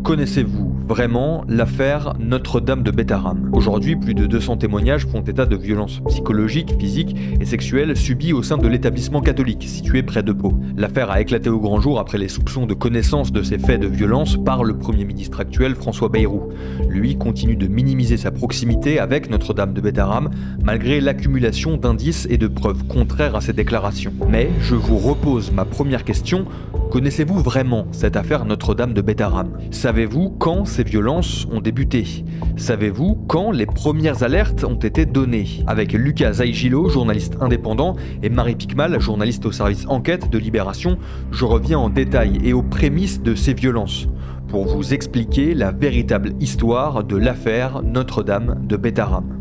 Connaissez-vous vraiment l'affaire Notre-Dame de Bétharram? Aujourd'hui, plus de 200 témoignages font état de violences psychologiques, physiques et sexuelles subies au sein de l'établissement catholique situé près de Pau. L'affaire a éclaté au grand jour après les soupçons de connaissance de ces faits de violence par le Premier ministre actuel François Bayrou. Lui continue de minimiser sa proximité avec Notre-Dame de Bétharram malgré l'accumulation d'indices et de preuves contraires à ses déclarations. Mais je vous repose ma première question. Connaissez-vous vraiment cette affaire Notre-Dame de Bétharram? Savez-vous quand ces violences ont débuté? Savez-vous quand les premières alertes ont été données? Avec Lucas Zaïgilo, journaliste indépendant, et Marie Picmal, journaliste au service enquête de Libération, je reviens en détail et aux prémices de ces violences pour vous expliquer la véritable histoire de l'affaire Notre-Dame de Bétharram.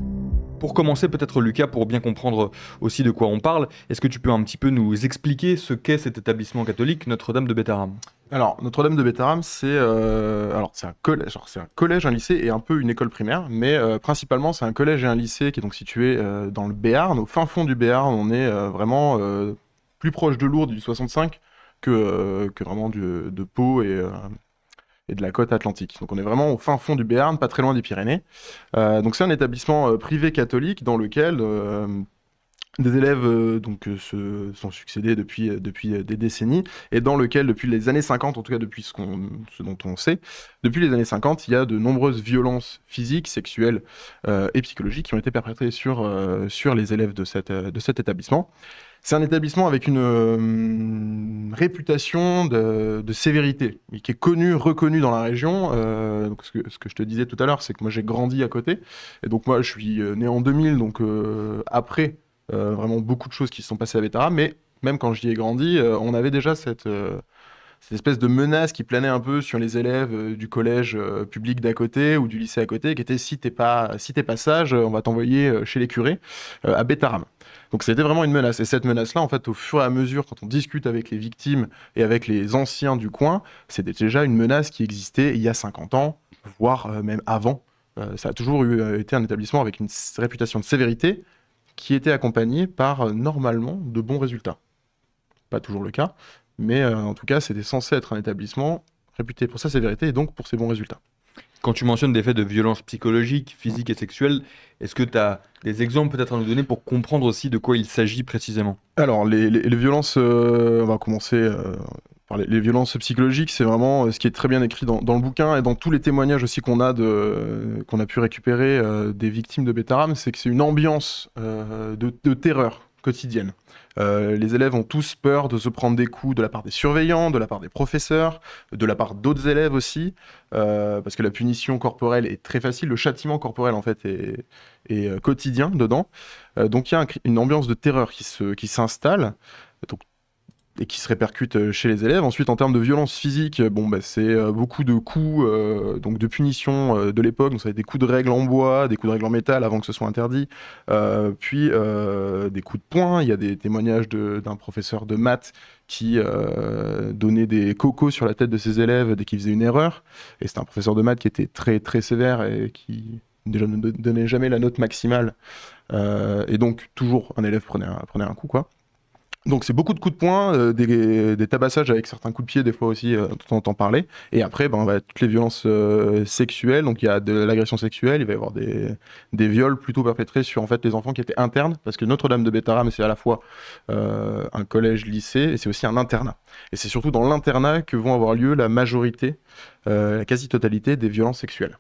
Pour commencer, peut-être Lucas, pour bien comprendre aussi de quoi on parle, est-ce que tu peux un petit peu nous expliquer ce qu'est cet établissement catholique Notre-Dame de Bétharram? Alors, Notre-Dame de Bétharram, c'est un collège, un lycée et un peu une école primaire, mais principalement c'est un collège et un lycée qui est donc situé dans le Béarn, au fin fond du Béarn. On est vraiment plus proche de Lourdes du 65 que vraiment de Pau et de la côte atlantique. Donc on est vraiment au fin fond du Béarn, pas très loin des Pyrénées. Donc c'est un établissement privé catholique dans lequel des élèves se sont succédés depuis des décennies, et dans lequel depuis les années 50, en tout cas depuis ce dont on sait, depuis les années 50, il y a de nombreuses violences physiques, sexuelles et psychologiques qui ont été perpétrées sur les élèves de cet établissement. C'est un établissement avec une réputation de sévérité, qui est reconnu dans la région. Donc ce que je te disais tout à l'heure, c'est que moi j'ai grandi à côté, et donc moi je suis né en 2000, donc après vraiment beaucoup de choses qui se sont passées à Bétharram, mais même quand j'y ai grandi, on avait déjà cette espèce de menace qui planait un peu sur les élèves du collège public d'à côté ou du lycée à côté, qui était si t'es pas sage, on va t'envoyer chez les curés à Bétharram. Donc c'était vraiment une menace. Et cette menace-là, en fait, au fur et à mesure, quand on discute avec les victimes et avec les anciens du coin, c'était déjà une menace qui existait il y a 50 ans, voire même avant. Ça a toujours été un établissement avec une réputation de sévérité qui était accompagnée par, normalement, de bons résultats. Pas toujours le cas, mais en tout cas, c'était censé être un établissement réputé pour sa sévérité et donc pour ses bons résultats. Quand tu mentionnes des faits de violence psychologique, physique et sexuelle, est-ce que tu as des exemples peut-être à nous donner pour comprendre aussi de quoi il s'agit précisément? Alors, les violences, on va commencer par les violences psychologiques, c'est vraiment ce qui est très bien écrit dans le bouquin et dans tous les témoignages aussi qu'on a pu récupérer des victimes de Bétharram, c'est que c'est une ambiance de terreur quotidienne. Les élèves ont tous peur de se prendre des coups de la part des surveillants, de la part des professeurs, de la part d'autres élèves aussi, parce que la punition corporelle est très facile, le châtiment corporel en fait est quotidien dedans. Donc il y a une ambiance de terreur qui s'installe, et qui se répercute chez les élèves. Ensuite, en termes de violence physique, c'est beaucoup de coups donc de punition de l'époque. Donc ça va être des coups de règle en bois, des coups de règle en métal avant que ce soit interdit, puis des coups de poing. Il y a des témoignages d'un professeur de maths qui donnait des cocos sur la tête de ses élèves dès qu'ils faisaient une erreur. Et c'est un professeur de maths qui était très, très sévère et qui déjà ne donnait jamais la note maximale. Et donc, toujours, un élève prenait un coup, quoi. Donc c'est beaucoup de coups de poing, des tabassages avec certains coups de pied des fois aussi, dont on entend parler. Et après, on va toutes les violences sexuelles, donc il y a de l'agression sexuelle, il va y avoir des viols plutôt perpétrés sur en fait les enfants qui étaient internes, parce que Notre-Dame de Bétharram c'est à la fois un collège-lycée et c'est aussi un internat. Et c'est surtout dans l'internat que vont avoir lieu la majorité, la quasi-totalité des violences sexuelles.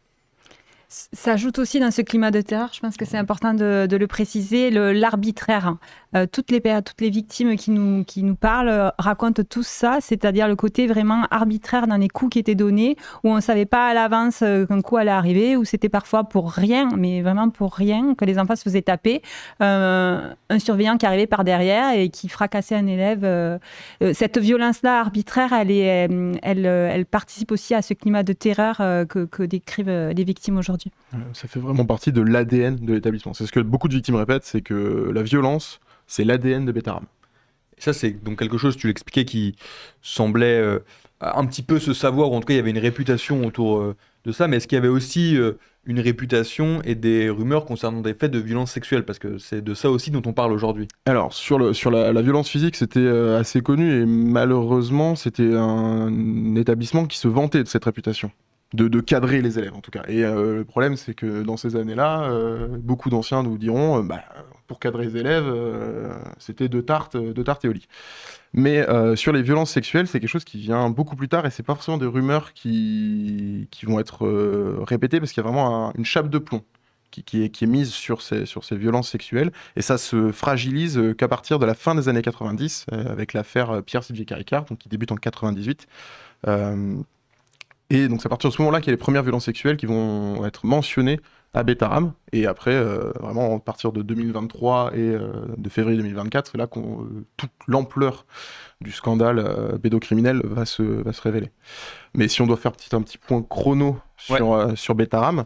Ça ajoute aussi dans ce climat de terreur, je pense que c'est important de le préciser, l'arbitraire. Toutes les victimes qui nous parlent racontent tout ça, c'est-à-dire le côté vraiment arbitraire dans les coups qui étaient donnés, où on ne savait pas à l'avance qu'un coup allait arriver, où c'était parfois pour rien, mais vraiment pour rien, que les enfants se faisaient taper. Un surveillant qui arrivait par derrière et qui fracassait un élève. Cette violence-là arbitraire, elle participe aussi à ce climat de terreur que décrivent les victimes aujourd'hui. Ça fait vraiment partie de l'ADN de l'établissement. C'est ce que beaucoup de victimes répètent, c'est que la violence, c'est l'ADN de Bétharram. Et ça, c'est donc quelque chose, tu l'expliquais, qui semblait un petit peu se savoir, ou en tout cas, il y avait une réputation autour de ça, mais est-ce qu'il y avait aussi une réputation et des rumeurs concernant des faits de violence sexuelle? Parce que c'est de ça aussi dont on parle aujourd'hui. Alors, sur la violence physique, c'était assez connu, et malheureusement, c'était un établissement qui se vantait de cette réputation. de cadrer les élèves en tout cas. Et le problème, c'est que dans ces années-là, beaucoup d'anciens nous diront, pour cadrer les élèves, c'était deux tartes et au lit. Mais sur les violences sexuelles, c'est quelque chose qui vient beaucoup plus tard et c'est pas forcément des rumeurs qui vont être répétées parce qu'il y a vraiment une chape de plomb qui est mise sur ces violences sexuelles et ça se fragilise qu'à partir de la fin des années 90 avec l'affaire Pierre-Sylvier Caricart, donc qui débute en 98. Et donc c'est à partir de ce moment-là qu'il y a les premières violences sexuelles qui vont être mentionnées à Bétarame. Et après, vraiment, à partir de 2023 et de février 2024, c'est là qu'on toute l'ampleur du scandale pédocriminel va se révéler. Mais si on doit faire un petit point chrono sur Bétarame,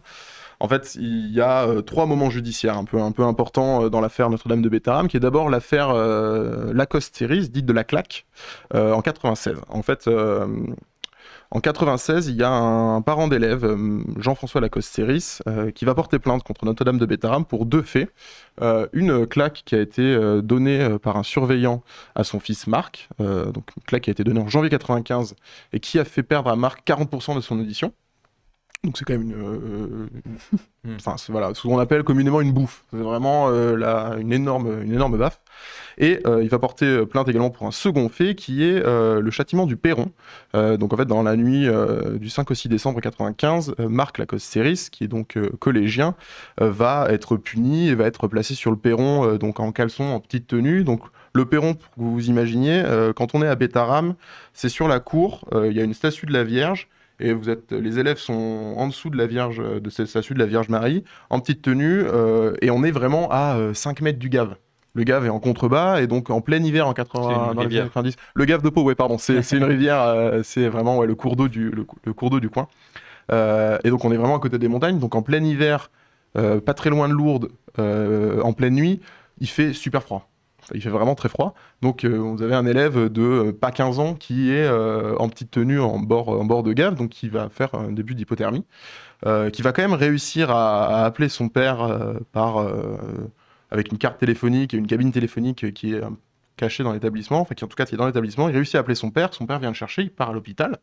en fait, il y a 3 moments judiciaires un peu importants dans l'affaire Notre-Dame de Bétarame, qui est d'abord l'affaire Lacoste-Séris, dite de la claque, en 96. En fait, en 96, il y a un parent d'élève, Jean-François Lacoste-Séris, qui va porter plainte contre Notre-Dame de Bétarame pour 2 faits. Une claque qui a été donnée par un surveillant à son fils Marc, donc une claque qui a été donnée en janvier 95 et qui a fait perdre à Marc 40% de son audition. Donc c'est quand même c'est ce qu'on appelle communément une bouffe. C'est vraiment une énorme baffe. Et il va porter plainte également pour un second fait qui est le châtiment du perron. Donc en fait dans la nuit du 5 au 6 décembre 95, Marc Lacoste-Séris, qui est donc collégien, va être puni et va être placé sur le perron donc en caleçon, en petite tenue. Donc le perron, pour que vous vous imaginiez, quand on est à Bétarame, c'est sur la cour, il y a une statue de la Vierge. Et les élèves sont en dessous de cette statue de la Vierge Marie, en petite tenue, et on est vraiment à 5 mètres du Gave. Le Gave est en contrebas, et donc en plein hiver, dans les années 90. Le Gave de Pau, ouais, pardon, c'est une rivière, c'est vraiment le cours d'eau du coin. Et donc on est vraiment à côté des montagnes, donc en plein hiver, pas très loin de Lourdes, en pleine nuit, il fait super froid. Il fait vraiment très froid. Donc vous avez un élève de pas 15 ans qui est en petite tenue en bord de Gave, donc qui va faire un début d'hypothermie, qui va quand même réussir à appeler son père avec une carte téléphonique et une cabine téléphonique qui est cachée dans l'établissement, enfin qui en tout cas qui est dans l'établissement. Il réussit à appeler son père vient le chercher, il part à l'hôpital.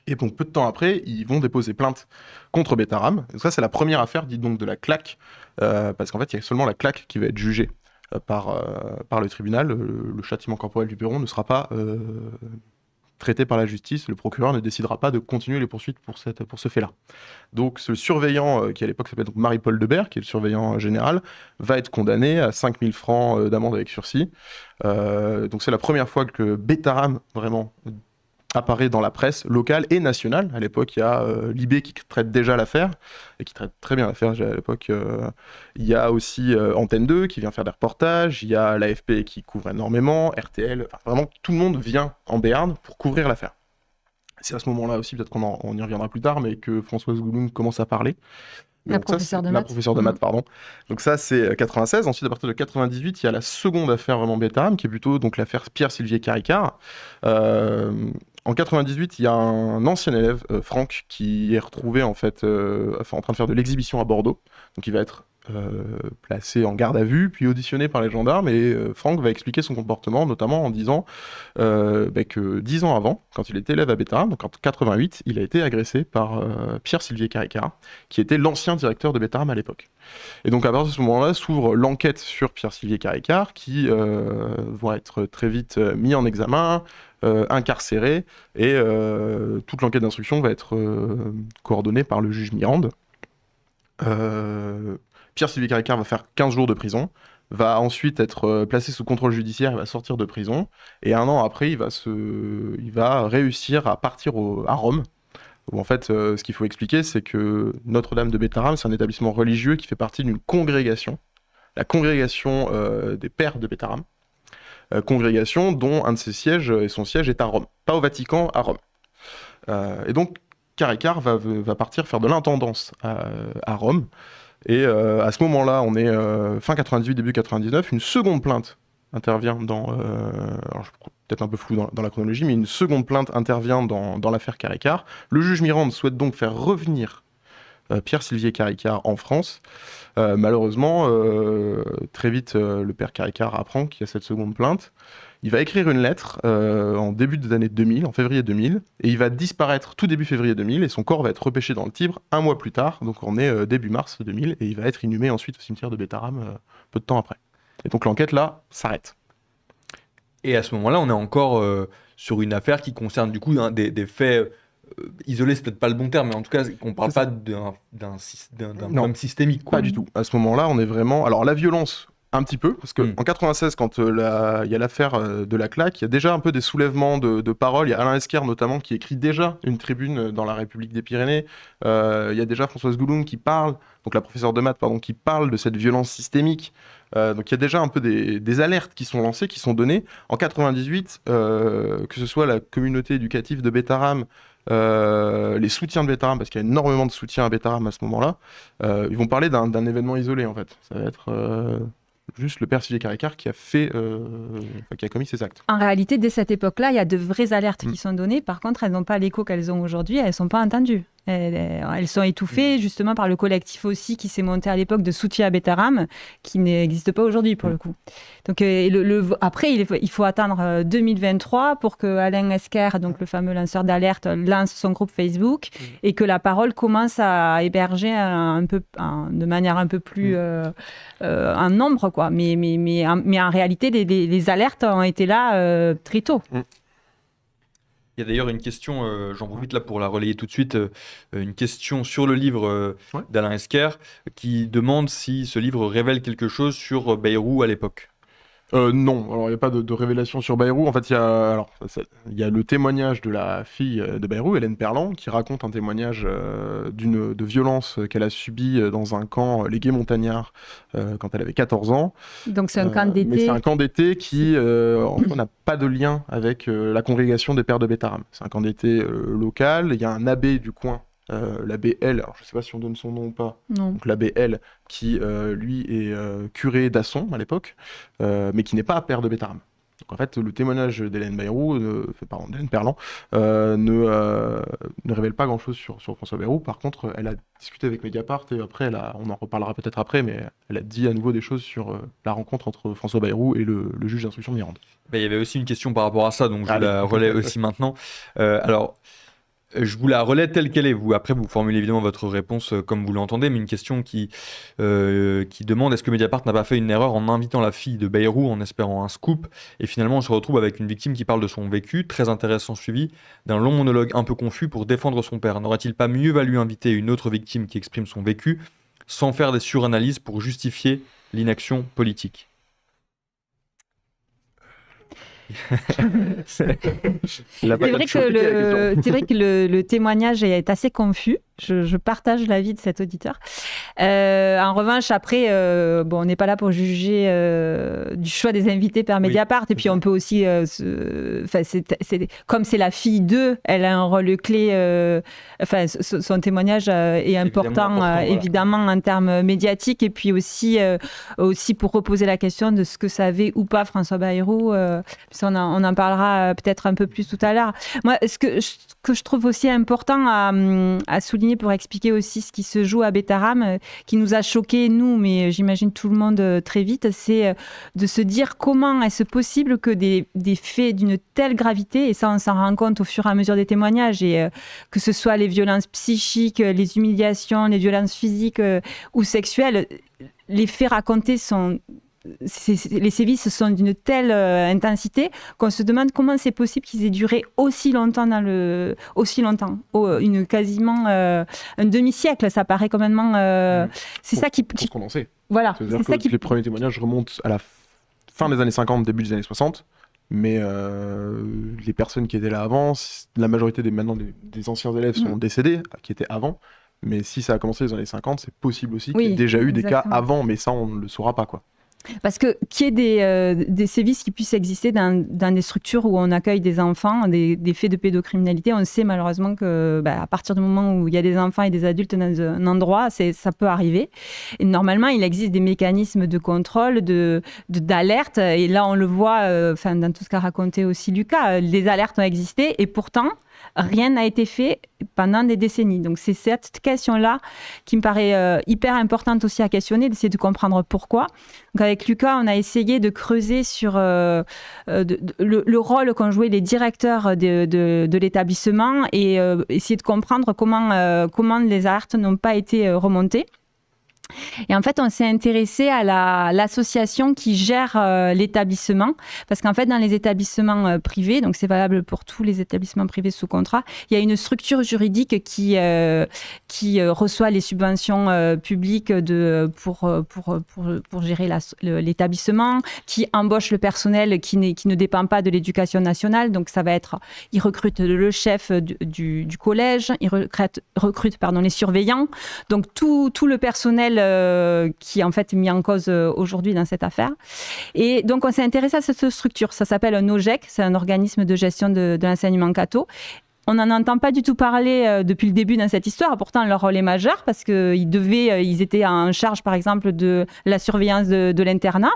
Et donc peu de temps après, ils vont déposer plainte contre Bétarame. Et ça c'est la première affaire dite donc de la claque, parce qu'en fait il y a seulement la claque qui va être jugée par le tribunal. Le châtiment corporel du perron ne sera pas traité par la justice. Le procureur ne décidera pas de continuer les poursuites pour ce fait-là. Donc ce surveillant, qui à l'époque s'appelait donc Marie-Paul Debert, qui est le surveillant général, va être condamné à 5 000 francs d'amende avec sursis. Donc c'est la première fois que Bétarame, vraiment, apparaît dans la presse locale et nationale. À l'époque, il y a Libé qui traite déjà l'affaire, et qui traite très bien l'affaire à l'époque. Il y a aussi Antenne 2 qui vient faire des reportages, il y a l'AFP qui couvre énormément, RTL, enfin, vraiment tout le monde vient en Béarn pour couvrir l'affaire. C'est à ce moment-là aussi, peut-être qu'on y reviendra plus tard, mais que Françoise Gouloum commence à parler. La professeure de maths, pardon. Donc ça, c'est 96. Ensuite, à partir de 98, il y a la seconde affaire vraiment Bétarame, qui est plutôt donc l'affaire Pierre-Sylvier Caricart. En 98, il y a un ancien élève, Franck, qui est retrouvé en fait en train de faire de l'exhibition à Bordeaux. Donc il va être placé en garde à vue, puis auditionné par les gendarmes, et Franck va expliquer son comportement, notamment en disant que 10 ans avant, quand il était élève à Bétarame, donc en 88, il a été agressé par Pierre-Sylvier Caricart, qui était l'ancien directeur de Bétarame à l'époque. Et donc à partir de ce moment-là, s'ouvre l'enquête sur Pierre-Sylvier Caricart, qui va être très vite mis en examen, incarcéré, et toute l'enquête d'instruction va être coordonnée par le juge Mirande. Pierre-Sylvier Caricart va faire 15 jours de prison, va ensuite être placé sous contrôle judiciaire, il va sortir de prison, et 1 an après, il va réussir à partir à Rome, où en fait, ce qu'il faut expliquer, c'est que Notre-Dame de Bétarame, c'est un établissement religieux qui fait partie d'une congrégation, la congrégation des Pères de Bétarame, congrégation dont un de ses sièges, et son siège est à Rome, pas au Vatican, à Rome. Et donc, Caricart va partir faire de l'intendance à Rome. Et à ce moment-là, on est fin 98, début 99, une seconde plainte intervient alors je suis peut-être un peu flou dans la chronologie, mais une seconde plainte intervient dans l'affaire Caricart. Le juge Mirande souhaite donc faire revenir Pierre-Sylvier Caricart en France. Malheureusement, très vite, le père Caricart apprend qu'il y a cette seconde plainte. il va écrire une lettre en début des années 2000, en février 2000, et il va disparaître tout début février 2000, et son corps va être repêché dans le Tibre un mois plus tard, donc on est début mars 2000, et il va être inhumé ensuite au cimetière de Bétarame peu de temps après. Et donc l'enquête là s'arrête. Et à ce moment-là, on est encore sur une affaire qui concerne du coup des faits isolés, c'est peut-être pas le bon terme, mais en tout cas, qu'on parle pas d'un problème systémique, quoi. Pas du tout. À ce moment-là, on est vraiment... Alors la violence... Un petit peu, parce qu'en 96, quand il y a l'affaire de la claque, il y a déjà un peu des soulèvements de paroles. Il y a Alain Esquer notamment qui écrit déjà une tribune dans la République des Pyrénées. Il y a déjà Françoise Gouloum qui parle, donc la professeure de maths, pardon, qui parle de cette violence systémique. Donc il y a déjà un peu des alertes qui sont lancées, qui sont données. En 98, que ce soit la communauté éducative de Bétarame, les soutiens de Bétarame, parce qu'il y a énormément de soutien à Bétarame à ce moment-là, ils vont parler d'un événement isolé en fait. Ça va être... juste le père Sylvier Caricart qui a commis ces actes. En réalité, dès cette époque-là, il y a de vraies alertes qui sont données. Par contre, elles n'ont pas l'écho qu'elles ont aujourd'hui. Elles ne sont pas entendues. Elles sont étouffées justement par le collectif aussi qui s'est monté à l'époque de soutien à Bétarame, qui n'existe pas aujourd'hui pour le coup. Donc après, il faut attendre 2023 pour que Alain Esquer, donc le fameux lanceur d'alerte, lance son groupe Facebook et que la parole commence à héberger de manière un peu plus en nombre, quoi. Mais en réalité, les alertes ont été là très tôt. Il y a d'ailleurs une question, j'en profite là pour la relayer tout de suite, une question sur le livre d'Alain Esquer qui demande si ce livre révèle quelque chose sur Bayrou à l'époque. Non, alors il n'y a pas de révélation sur Bayrou. En fait, il y a le témoignage de la fille de Bayrou, Hélène Perland, qui raconte un témoignage de violence qu'elle a subie dans un camp, les Guets Montagnards, quand elle avait 14 ans. Donc c'est un camp d'été. Mais c'est un camp d'été qui n'a pas de lien avec la congrégation des Pères de Bétarame. C'est un camp d'été local. Il y a un abbé du coin. L'abbé L, alors je ne sais pas si on donne son nom ou pas, donc l'abbé L qui lui est curé d'Asson à l'époque, mais qui n'est pas père de Bétarame. Donc en fait le témoignage d'Hélène d'Hélène Perland ne révèle pas grand chose sur François Bayrou. Par contre elle a discuté avec Mediapart et après on en reparlera peut-être après, mais elle a dit à nouveau des choses sur la rencontre entre François Bayrou et le juge d'instruction Mirande. Il y avait aussi une question par rapport à ça, donc je la relais aussi maintenant. Alors je vous la relais telle qu'elle est. Vous, après, vous formulez évidemment votre réponse comme vous l'entendez, mais une question qui demande est-ce que Mediapart n'a pas fait une erreur en invitant la fille de Bayrou en espérant un scoop? Et finalement, on se retrouve avec une victime qui parle de son vécu, très intéressant, suivi d'un long monologue un peu confus pour défendre son père. N'aurait-il pas mieux valu inviter une autre victime qui exprime son vécu sans faire des suranalyses pour justifier l'inaction politique? C'est vrai que le témoignage est assez confus. Je partage l'avis de cet auditeur. En revanche, après, on n'est pas là pour juger du choix des invités par Mediapart. Et puis, on peut aussi... comme c'est la fille d'eux, elle a un rôle clé. Son témoignage est important, évidemment, en termes médiatiques. Et puis aussi pour reposer la question de ce que savait ou pas François Bayrou. On en parlera peut-être un peu plus tout à l'heure. Moi, ce que je trouve aussi important à souligner pour expliquer aussi ce qui se joue à Bétarame, qui nous a choqués, nous, mais j'imagine tout le monde très vite, c'est de se dire comment est-ce possible que des faits d'une telle gravité, et ça on s'en rend compte au fur et à mesure des témoignages, et que ce soit les violences psychiques, les humiliations, les violences physiques ou sexuelles, les faits racontés sont... les sévices sont d'une telle intensité qu'on se demande comment c'est possible qu'ils aient duré aussi longtemps quasiment un demi-siècle. Ça paraît complètement. C'est ça qui. Condensé. Voilà. C'est-à-dire que les premiers témoignages remontent à la fin des années 50, début des années 60. Mais les personnes qui étaient là avant, la majorité des anciens élèves sont décédés, qui étaient avant. Mais si ça a commencé dans les années 50, c'est possible aussi qu'il y ait déjà eu des cas avant, mais ça on ne le saura pas, quoi. Parce que qu'il y ait des sévices qui puissent exister dans des structures où on accueille des enfants, des faits de pédocriminalité, on sait malheureusement que à partir du moment où il y a des enfants et des adultes dans un endroit, ça peut arriver. Et normalement, il existe des mécanismes de contrôle, d'alerte. Et là, on le voit dans tout ce qu'a raconté aussi Lucas. Les alertes ont existé et pourtant, Rien n'a été fait pendant des décennies. Donc c'est cette question-là qui me paraît hyper importante aussi à questionner, d'essayer de comprendre pourquoi. Donc avec Lucas, on a essayé de creuser sur le rôle qu'ont joué les directeurs de l'établissement et essayer de comprendre comment les alertes n'ont pas été remontées. Et en fait, on s'est intéressé à l'association qui gère l'établissement, parce qu'en fait, dans les établissements privés, donc c'est valable pour tous les établissements privés sous contrat, il y a une structure juridique qui reçoit les subventions publiques pour gérer l'établissement, qui embauche le personnel qui ne dépend pas de l'éducation nationale. Donc ça va être, ils recrutent le chef du collège, ils recrutent les surveillants, donc tout le personnel qui est en fait mis en cause aujourd'hui dans cette affaire. Et donc on s'est intéressé à cette structure. Ça s'appelle un OGEC, c'est un organisme de gestion de l'enseignement catho. On n'en entend pas du tout parler depuis le début dans cette histoire. Pourtant, leur rôle est majeur parce qu'ils étaient en charge, par exemple, de la surveillance de l'internat.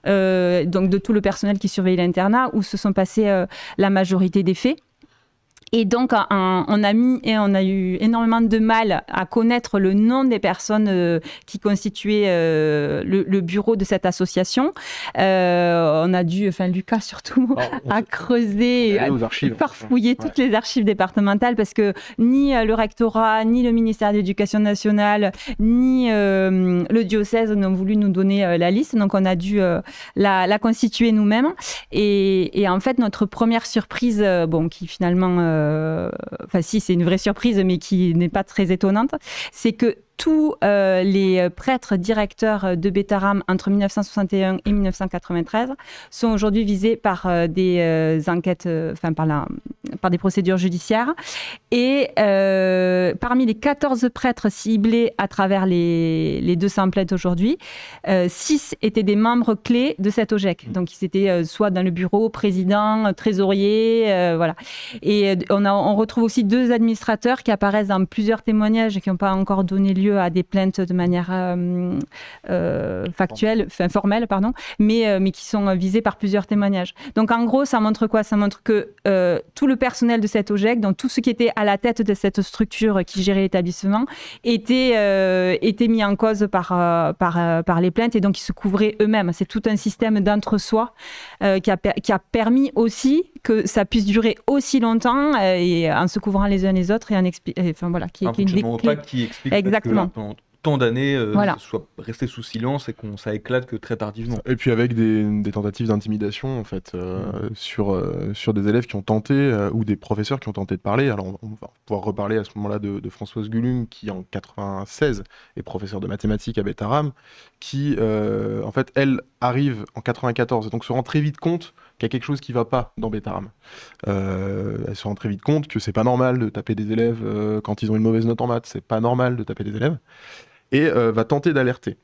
Donc de tout le personnel qui surveille l'internat, où se sont passés la majorité des faits. Et donc, on a eu énormément de mal à connaître le nom des personnes qui constituaient le bureau de cette association. On a dû, Lucas surtout, à creuser, à farfouiller toutes les archives départementales parce que ni le rectorat, ni le ministère de l'Éducation nationale, ni le diocèse n'ont voulu nous donner la liste. Donc, on a dû la constituer nous-mêmes. Et en fait, notre première surprise, qui finalement... si c'est une vraie surprise mais qui n'est pas très étonnante, c'est que tous les prêtres directeurs de Bétharram entre 1961 et 1993 sont aujourd'hui visés par des enquêtes, par des procédures judiciaires. Et parmi les 14 prêtres ciblés à travers les 200 plaintes aujourd'hui, 6 étaient des membres clés de cet OGEC. Donc ils étaient soit dans le bureau, président, trésorier, voilà. Et on retrouve aussi 2 administrateurs qui apparaissent dans plusieurs témoignages et qui n'ont pas encore donné lieu à des plaintes de manière formelle, mais qui sont visées par plusieurs témoignages. Donc en gros, ça montre quoi? Ça montre que tout le personnel de cet OGEC, donc tout ce qui était à la tête de cette structure qui gérait l'établissement, était mis en cause par les plaintes et donc ils se couvraient eux-mêmes. C'est tout un système d'entre-soi qui a permis aussi que ça puisse durer aussi longtemps et en se couvrant les uns les autres et qui est une des clés. Qui explique exactement. Que pendant tant d'années soit resté sous silence et ça éclate que très tardivement. Et puis avec des tentatives d'intimidation en fait sur des élèves qui ont tenté ou des professeurs qui ont tenté de parler. Alors on va pouvoir reparler à ce moment-là de Françoise Gullum qui en 96 est professeure de mathématiques à Bétharram, qui en fait elle arrive en 94 et donc se rend très vite compte qu'il y a quelque chose qui ne va pas dans Bétharram. Elle se rend très vite compte que c'est pas normal de taper des élèves quand ils ont une mauvaise note en maths, c'est pas normal de taper des élèves, et va tenter d'alerter.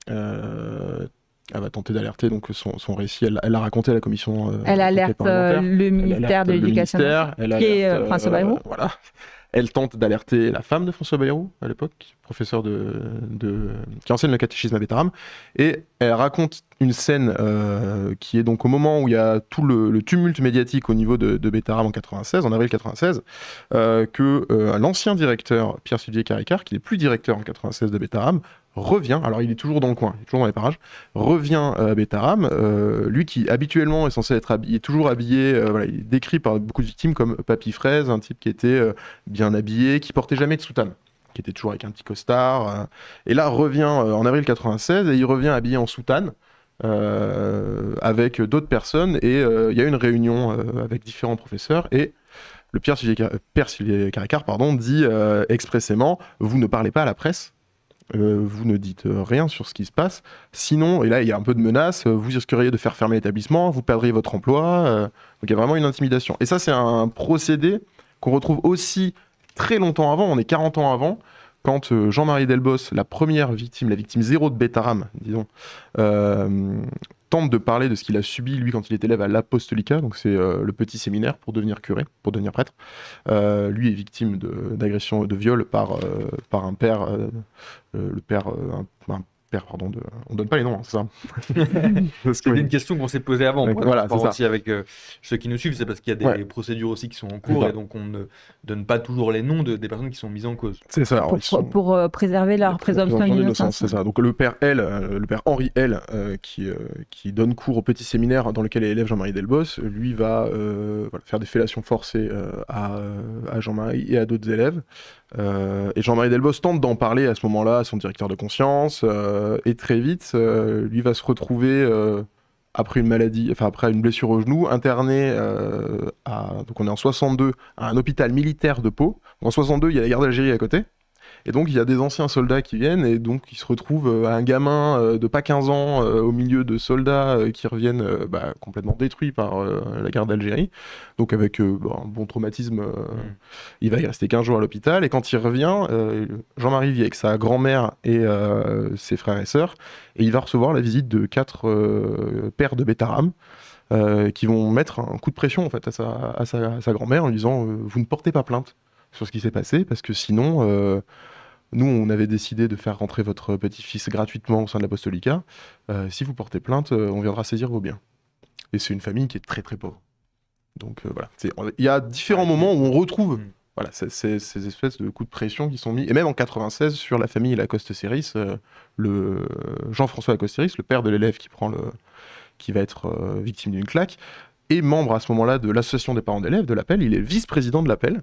Elle va tenter d'alerter, donc son récit, elle l'a raconté à la commission. Elle alerte le ministère de l'Éducation nationale, qui est François Bayrou. Voilà. Elle tente d'alerter la femme de François Bayrou, à l'époque, professeur qui enseigne le catéchisme à Bétharram, et elle raconte une scène qui est donc au moment où il y a tout le tumulte médiatique au niveau de Bétharram en avril 96, que l'ancien directeur, Pierre-Sylvier Caricart, qui n'est plus directeur en 96 de Bétharram, revient, alors il est toujours dans le coin, il est toujours dans les parages, revient à Bétharram, lui qui habituellement est censé être toujours habillé, il est décrit par beaucoup de victimes comme Papy Fraise, un type qui était bien habillé, qui portait jamais de soutane, qui était toujours avec un petit costard, et là revient en avril 96, et il revient habillé en soutane, avec d'autres personnes, et il y a une réunion avec différents professeurs, et le Père Sylvier Caricart dit expressément « Vous ne parlez pas à la presse ». Vous ne dites rien sur ce qui se passe, sinon, et là il y a un peu de menace, vous risqueriez de faire fermer l'établissement, vous perdriez votre emploi, donc il y a vraiment une intimidation. Et ça c'est un procédé qu'on retrouve aussi très longtemps avant, on est 40 ans avant, quand Jean-Marie Delbos, la première victime, la victime zéro de Bétharram, disons, tente de parler de ce qu'il a subi, lui, quand il était élève à l'Apostolica, donc c'est le petit séminaire pour devenir curé, pour devenir prêtre. Lui est victime d'agression, de viol par un père, le père, un père, pardon, on donne pas les noms, hein, c'est ça. C'est une question qu'on s'est posée avant. Voilà, c'est ça. Aussi avec ceux qui nous suivent, c'est parce qu'il y a des procédures aussi qui sont en cours et donc on ne donne pas toujours les noms des personnes qui sont mises en cause. C'est ça. Pour préserver leur présomption d'innocence. C'est ça. Donc le père Henri L, qui donne cours au petit séminaire dans lequel est élève Jean-Marie Delbos, lui va faire des fellations forcées à Jean-Marie et à d'autres élèves. Et Jean-Marie Delbos tente d'en parler à ce moment-là à son directeur de conscience, et très vite, lui va se retrouver après une maladie, enfin après une blessure au genou, interné donc on est en 62 à un hôpital militaire de Pau. En 62, il y a la guerre d'Algérie à côté. Et donc il y a des anciens soldats qui viennent et donc il se retrouve un gamin de pas 15 ans au milieu de soldats qui reviennent complètement détruits par la guerre d'Algérie. Donc avec un bon traumatisme, il va y rester 15 jours à l'hôpital et quand il revient, Jean-Marie vit avec sa grand-mère et ses frères et sœurs et il va recevoir la visite de 4 pères de Bétarame qui vont mettre un coup de pression en fait à sa grand-mère en lui disant vous ne portez pas plainte sur ce qui s'est passé parce que sinon nous, on avait décidé de faire rentrer votre petit-fils gratuitement au sein de l'apostolicat. Si vous portez plainte, on viendra saisir vos biens. Et c'est une famille qui est très très pauvre. Donc voilà. Il y a différents moments où on retrouve ces espèces de coups de pression qui sont mis. Et même en 96, sur la famille Lacoste-Séris, le Jean-François Lacoste-Séris, le père de l'élève qui va être victime d'une claque, est membre à ce moment-là de l'association des parents d'élèves, de l'Appel. Il est vice-président de l'Appel.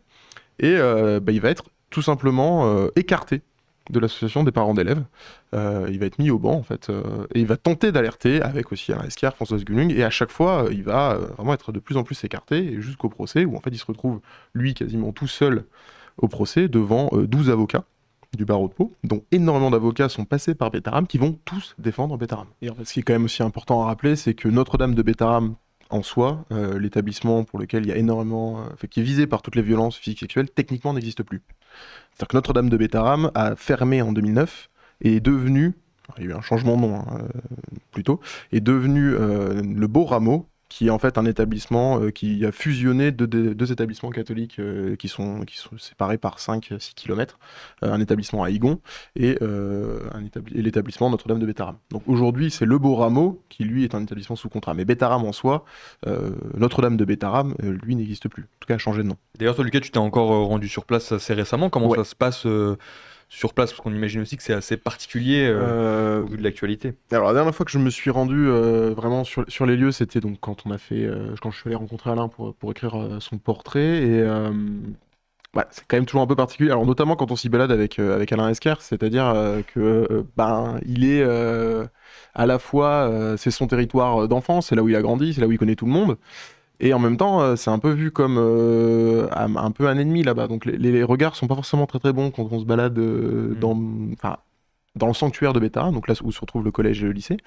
Et il va être tout simplement écarté de l'association des parents d'élèves. Il va être mis au banc, en fait, et il va tenter d'alerter, avec aussi Alain Esquire, Françoise Gunung, et à chaque fois, il va vraiment être de plus en plus écarté, et jusqu'au procès, où en fait, il se retrouve, lui, quasiment tout seul au procès, devant 12 avocats du barreau de Pau, dont énormément d'avocats sont passés par Bétarame, qui vont tous défendre Bétarame. Et en fait, ce qui est quand même aussi important à rappeler, c'est que Notre-Dame de Bétarame, en soi, l'établissement pour lequel il y a énormément, qui est visé par toutes les violences physiques et sexuelles, techniquement n'existe plus. C'est-à-dire que Notre-Dame de Bétarame a fermé en 2009 et est devenu, il y a eu un changement de nom plutôt, est devenu le Beau Rameau, qui est en fait un établissement qui a fusionné deux établissements catholiques qui sont séparés par 5-6 km, un établissement à Igon et l'établissement Notre-Dame de Bétarame. Donc aujourd'hui, c'est le Beau Rameau qui, lui, est un établissement sous contrat. Mais Bétarame en soi, Notre-Dame de Bétarame, lui, n'existe plus. En tout cas, a changé de nom. D'ailleurs, toi, Lucas, tu t'es encore rendu sur place assez récemment. Comment ça se passe sur place, parce qu'on imagine aussi que c'est assez particulier au vu de l'actualité. Alors la dernière fois que je me suis rendu vraiment sur les lieux, c'était donc quand je suis allé rencontrer Alain pour écrire son portrait, et c'est quand même toujours un peu particulier. Alors notamment quand on s'y balade avec Alain Esquire, c'est-à-dire que il est à la fois c'est son territoire d'enfance, c'est là où il a grandi, c'est là où il connaît tout le monde. Et en même temps, c'est un peu vu comme un peu un ennemi là-bas. Donc les regards sont pas forcément très très bons quand on se balade dans le sanctuaire de Bétarame, donc là où se retrouve le collège et le lycée.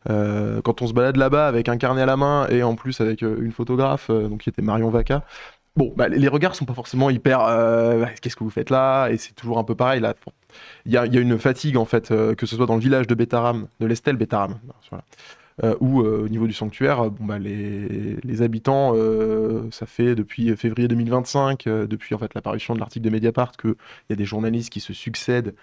Quand on se balade là-bas avec un carnet à la main et en plus avec une photographe, donc qui était Marion Vaca, les regards sont pas forcément hyper qu'est-ce que vous faites là? Et c'est toujours un peu pareil là. Il y a une fatigue en fait, que ce soit dans le village de Bétarame, de l'Estelle Bétarame, voilà. Ou au niveau du sanctuaire, les habitants, ça fait depuis février 2025, depuis en fait l'apparition de l'article de Mediapart, qu'il y a des journalistes qui se succèdent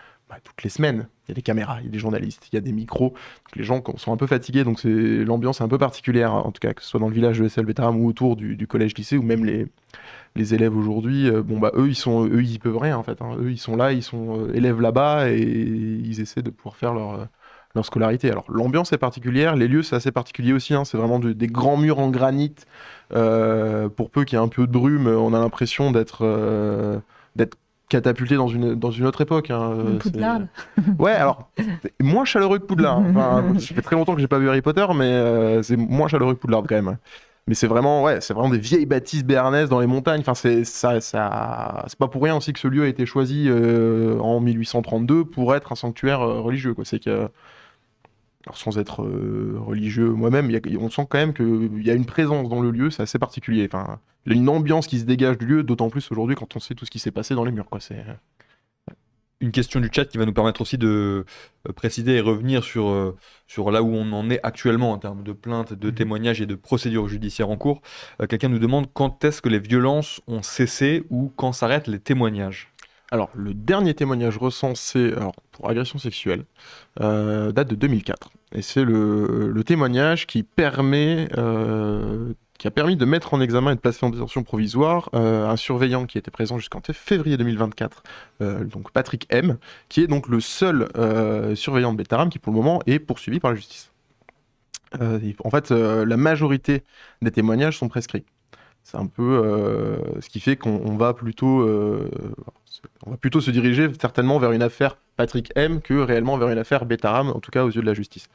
toutes les semaines. Il y a des caméras, il y a des journalistes, il y a des micros. Donc les gens sont un peu fatigués, donc l'ambiance est un peu particulière, en tout cas, que ce soit dans le village de l'Estelle Bétarame ou autour du collège-lycée, ou même les élèves aujourd'hui. Eux, ils peuvent rien en fait. Hein. Eux, ils sont là, ils sont élèves là-bas et ils essaient de pouvoir faire leur scolarité. Alors l'ambiance est particulière, les lieux c'est assez particulier aussi, hein. C'est vraiment des grands murs en granit, pour peu qu'il y ait un peu de brume, on a l'impression d'être catapulté dans une autre époque. Hein. Poudlard. Ouais, alors moins chaleureux que Poudlard. Hein. Enfin, ça fait très longtemps que j'ai pas vu Harry Potter, mais c'est moins chaleureux que Poudlard quand même. Mais c'est vraiment des vieilles bâtisses béarnaises dans les montagnes. Enfin, c'est pas pour rien aussi que ce lieu a été choisi en 1832 pour être un sanctuaire religieux, quoi. C'est que alors, sans être religieux moi-même, on sent quand même qu'il y a une présence dans le lieu, c'est assez particulier. Enfin, il y a une ambiance qui se dégage du lieu, d'autant plus aujourd'hui quand on sait tout ce qui s'est passé dans les murs, quoi. Une question du chat qui va nous permettre aussi de préciser et revenir sur là où on en est actuellement en termes de plaintes, de témoignages et de procédures judiciaires en cours. Quelqu'un nous demande quand est-ce que les violences ont cessé ou quand s'arrêtent les témoignages. Alors, le dernier témoignage recensé pour agression sexuelle date de 2004. Et c'est le témoignage qui a permis de mettre en examen et de placer en détention provisoire un surveillant qui était présent jusqu'en février 2024, donc Patrick M, qui est donc le seul surveillant de Betaram qui, pour le moment, est poursuivi par la justice. En fait, la majorité des témoignages sont prescrits. C'est un peu ce qui fait qu'on va plutôt se diriger certainement vers une affaire Patrick M que réellement vers une affaire Betaram, en tout cas aux yeux de la justice.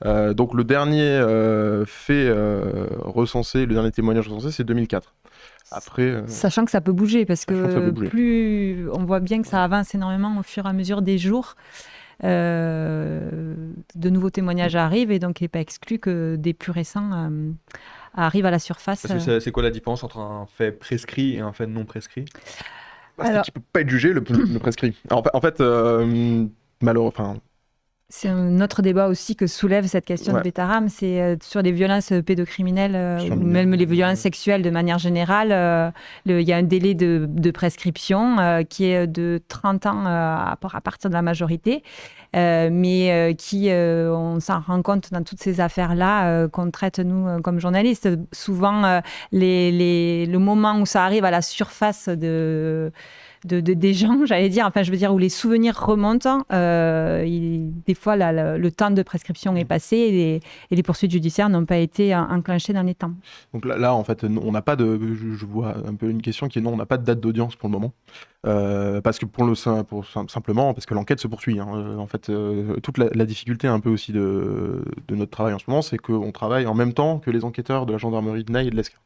Donc le dernier recensé, le dernier témoignage recensé, c'est 2004. Après, sachant que ça peut bouger, parce que plus on voit bien que ça avance énormément au fur et à mesure des jours. De nouveaux témoignages arrivent, et donc il n'est pas exclu que des plus récents arrivent à la surface. Parce que c'est quoi la différence entre un fait prescrit et un fait non prescrit? Alors, qui ne peut pas être jugé, le prescrit. Alors, en fait, malheureusement... C'est un autre débat aussi que soulève cette question de Betaram, c'est sur les violences pédocriminelles ou même les violences sexuelles de manière générale. Il y a un délai de prescription qui est de 30 ans à partir de la majorité, mais on s'en rend compte dans toutes ces affaires-là qu'on traite, nous, comme journalistes. Souvent, le moment où ça arrive à la surface des gens, j'allais dire, enfin je veux dire où les souvenirs remontent, des fois le temps de prescription est passé et les poursuites judiciaires n'ont pas été enclenchées dans les temps. Donc là en fait, on n'a pas je vois un peu une question qui est non, on n'a pas de date d'audience pour le moment. Parce que simplement parce que l'enquête se poursuit. En fait, toute la difficulté un peu aussi de notre travail en ce moment, c'est qu'on travaille en même temps que les enquêteurs de la gendarmerie de Naï et de l'Escar.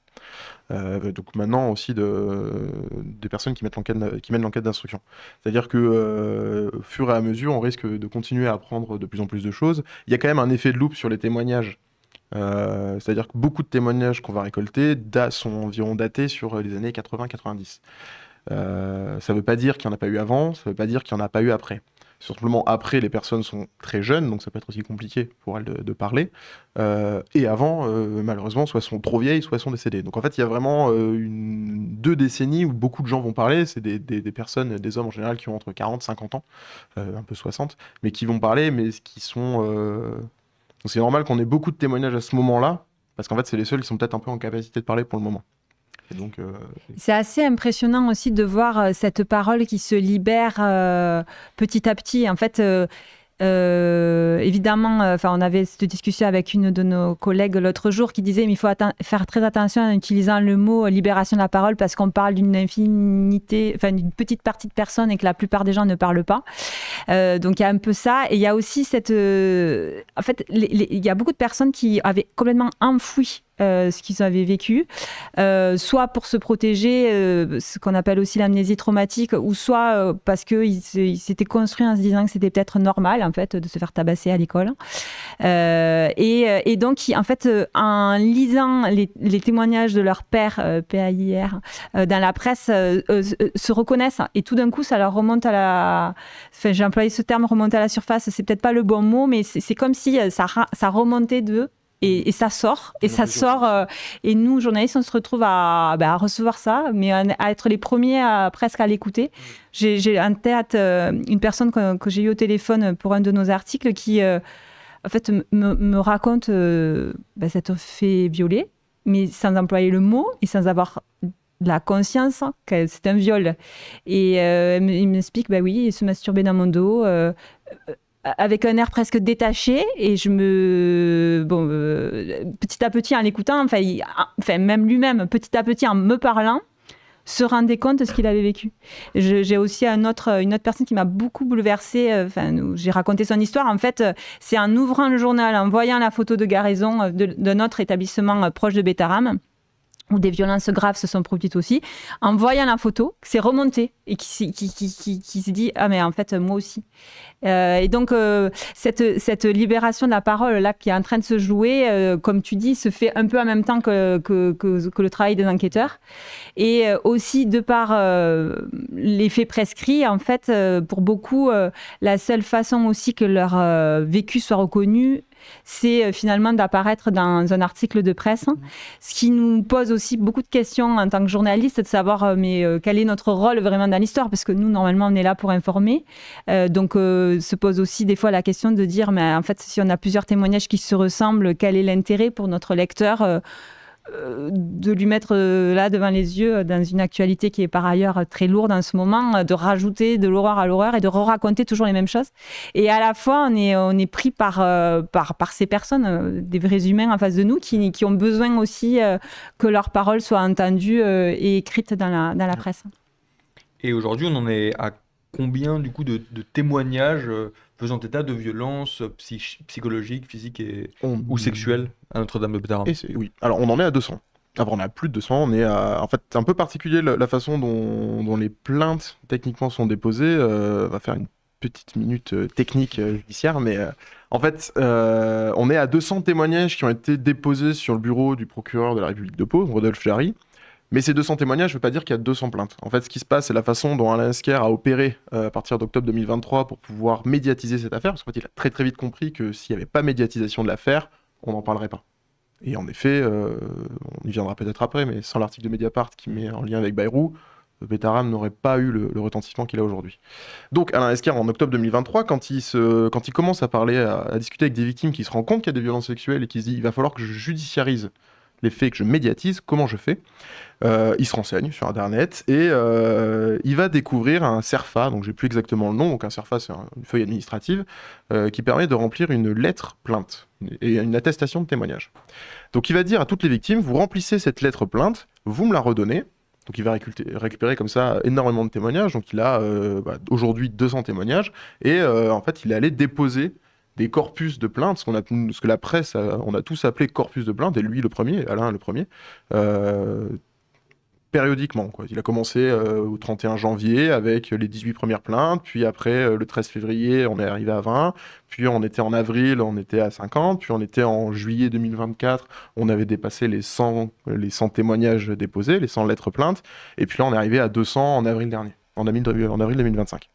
Donc maintenant aussi des personnes qui mènent l'enquête d'instruction. C'est-à-dire que au fur et à mesure, on risque de continuer à apprendre de plus en plus de choses. Il y a quand même un effet de loupe sur les témoignages. C'est-à-dire que beaucoup de témoignages qu'on va récolter sont environ datés sur les années 80-90. Ça ne veut pas dire qu'il n'y en a pas eu avant, ça ne veut pas dire qu'il n'y en a pas eu après. Simplement, après, les personnes sont très jeunes, donc ça peut être aussi compliqué pour elles de parler. Et avant, malheureusement, soit sont trop vieilles, soit sont décédées. Donc en fait, il y a vraiment 2 décennies où beaucoup de gens vont parler. C'est des personnes, des hommes en général, qui ont entre 40 et 50 ans, un peu 60, mais qui vont parler, mais qui sont... Donc c'est normal qu'on ait beaucoup de témoignages à ce moment-là, parce qu'en fait, c'est les seuls qui sont peut-être un peu en capacité de parler pour le moment. Et donc, c'est assez impressionnant aussi de voir cette parole qui se libère petit à petit. En fait, évidemment, on avait cette discussion avec une de nos collègues l'autre jour qui disait mais il faut faire très attention en utilisant le mot libération de la parole parce qu'on parle d'une d'une petite partie de personnes et que la plupart des gens ne parlent pas. Donc il y a un peu ça, et il y a aussi cette... en fait, il y a beaucoup de personnes qui avaient complètement enfoui ce qu'ils avaient vécu, soit pour se protéger, ce qu'on appelle aussi l'amnésie traumatique, ou soit parce qu'ils s'étaient construits en se disant que c'était peut-être normal en fait de se faire tabasser à l'école. Et donc, en fait, en lisant les témoignages de leur père, PAIR, dans la presse, se reconnaissent, et tout d'un coup, ça leur remonte à la... Enfin, j'ai employé ce terme, remonter à la surface, c'est peut-être pas le bon mot, mais c'est comme si ça remontait d'eux. Et ça sort, et nous, journalistes, on se retrouve à recevoir ça, mais à être les premiers presque à l'écouter. J'ai en tête une personne que j'ai eue au téléphone pour un de nos articles qui, en fait, me raconte s'être fait violer, mais sans employer le mot et sans avoir la conscience que c'est un viol. Et il m'explique, oui, il se masturbait dans mon dos, avec un air presque détaché, et petit à petit en l'écoutant, même lui-même, petit à petit en me parlant, se rendait compte de ce qu'il avait vécu. J'ai aussi une autre personne qui m'a beaucoup bouleversée, j'ai raconté son histoire, en fait, c'est en ouvrant le journal, en voyant la photo de garnison de notre établissement proche de Betaram, où des violences graves se sont produites aussi, en voyant la photo, c'est remonté et qui se dit « Ah, mais en fait, moi aussi ». Et donc, cette libération de la parole là qui est en train de se jouer, comme tu dis, se fait un peu en même temps que le travail des enquêteurs. Et aussi, de par les faits prescrits, en fait, pour beaucoup, la seule façon aussi que leur vécu soit reconnu, c'est finalement d'apparaître dans un article de presse, ce qui nous pose aussi beaucoup de questions en tant que journaliste, de savoir quel est notre rôle vraiment dans l'histoire, parce que nous, normalement, on est là pour informer. Donc, se pose aussi des fois la question de dire, mais en fait, si on a plusieurs témoignages qui se ressemblent, quel est l'intérêt pour notre lecteur de lui mettre là devant les yeux dans une actualité qui est par ailleurs très lourde en ce moment, de rajouter de l'horreur à l'horreur et de raconter toujours les mêmes choses. Et à la fois, on est pris par ces personnes, des vrais humains en face de nous qui ont besoin aussi que leurs paroles soient entendues et écrites dans la presse. Et aujourd'hui, on en est à combien du coup de témoignages faisant état de violences psychologiques, physiques ou sexuelles à Notre-Dame de Bétharram? Oui, alors on en est à 200. Enfin, on est à plus de 200. On est à... En fait, c'est un peu particulier la façon dont les plaintes techniquement sont déposées. On va faire une petite minute technique judiciaire, mais en fait, on est à 200 témoignages qui ont été déposés sur le bureau du procureur de la République de Pau, Rodolphe Jarry. Mais ces 200 témoignages, je ne veux pas dire qu'il y a 200 plaintes. En fait, ce qui se passe, c'est la façon dont Alain Esquer a opéré à partir d'octobre 2023 pour pouvoir médiatiser cette affaire. Parce qu'en fait, il a très très vite compris que s'il n'y avait pas médiatisation de l'affaire, on n'en parlerait pas. Et en effet, on y viendra peut-être après, mais sans l'article de Mediapart qui met en lien avec Bayrou, Bétharram n'aurait pas eu le retentissement qu'il a aujourd'hui. Donc Alain Esquer, en octobre 2023, quand il commence à parler, à discuter avec des victimes qui se rendent compte qu'il y a des violences sexuelles et qui se dit « il va falloir que je judiciarise les faits, que je médiatise, comment je fais ?» Il se renseigne sur Internet et il va découvrir un CERFA, donc j'ai plus exactement le nom, donc un CERFA c'est une feuille administrative qui permet de remplir une lettre plainte et une attestation de témoignage. Donc il va dire à toutes les victimes, vous remplissez cette lettre plainte, vous me la redonnez. Donc il va récupérer comme ça énormément de témoignages, donc il a aujourd'hui 200 témoignages et en fait il est allé déposer des corpus de plaintes, ce que la presse, on a tous appelé corpus de plaintes, et lui le premier, Alain le premier, périodiquement, quoi. Il a commencé au 31 janvier avec les 18 premières plaintes, puis après le 13 février on est arrivé à 20, puis on était en avril, on était à 50, puis on était en juillet 2024, on avait dépassé les 100 témoignages déposés, les 100 lettres plaintes, et puis là on est arrivé à 200 en avril dernier, en avril 2025.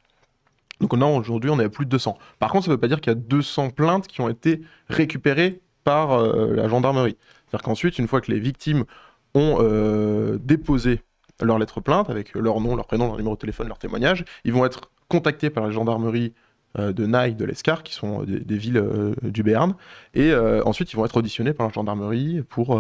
Donc aujourd'hui, on est à plus de 200. Par contre, ça ne veut pas dire qu'il y a 200 plaintes qui ont été récupérées par la gendarmerie. C'est-à-dire qu'ensuite, une fois que les victimes ont déposé leur lettre plainte avec leur nom, leur prénom, leur numéro de téléphone, leur témoignage, ils vont être contactés par la gendarmerie de Naï, de l'Escar, qui sont des villes du Béarn, et ensuite ils vont être auditionnés par la gendarmerie pour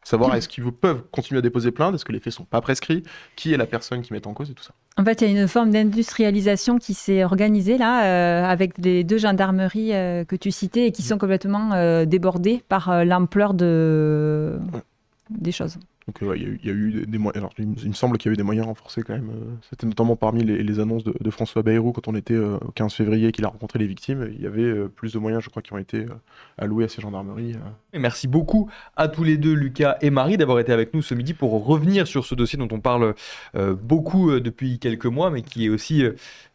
savoir est-ce qu'ils peuvent continuer à déposer plainte, est-ce que les faits sont pas prescrits, qui est la personne qui met en cause et tout ça. En fait, il y a une forme d'industrialisation qui s'est organisée là, avec les 2 gendarmeries que tu citais et qui sont complètement débordées par l'ampleur des choses. Donc il y a eu des moyens. Alors, il me semble qu'il y a eu des moyens renforcés quand même. C'était notamment parmi les annonces de François Bayrou quand on était au 15 février qu'il a rencontré les victimes. Il y avait plus de moyens, je crois, qui ont été alloués à ces gendarmeries. Et merci beaucoup à tous les deux, Lucas et Marie, d'avoir été avec nous ce midi pour revenir sur ce dossier dont on parle beaucoup depuis quelques mois, mais qui est aussi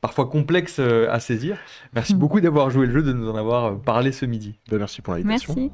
parfois complexe à saisir. Merci beaucoup d'avoir joué le jeu, de nous en avoir parlé ce midi. Merci pour l'invitation. Merci.